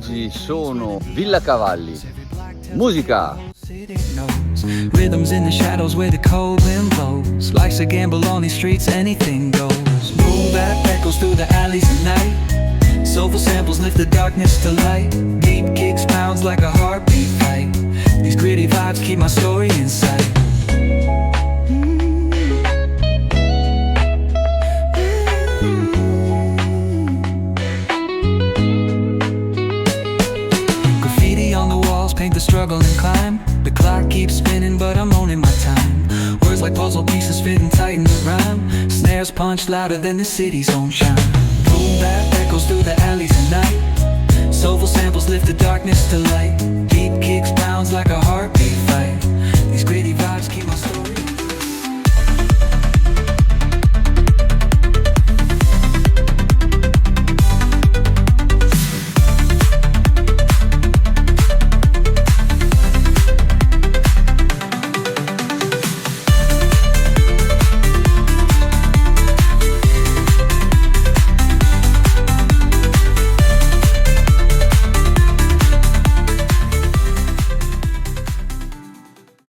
oggi sono Villa Cavalli. Musica! Rhythms in the shadows where the cold wind blows. Life's a gamble on these streets, anything goes. Boom bap echoes through the alleys at night. Soulful samples lift the darkness to light. Deep kicks pounds like a heartbeat fight. These gritty vibes keep my story in sight. Graffiti on the walls paint the struggle and climb. The clock keeps spinning but I'm owning my time. Words like puzzle pieces fitting tight in the rhyme. Snares punch louder than the city's own chime. Boom bap echoes through the alleys at night. Soulful samples lift the darkness to light. Deep kicks pounds like a heartbeat fight.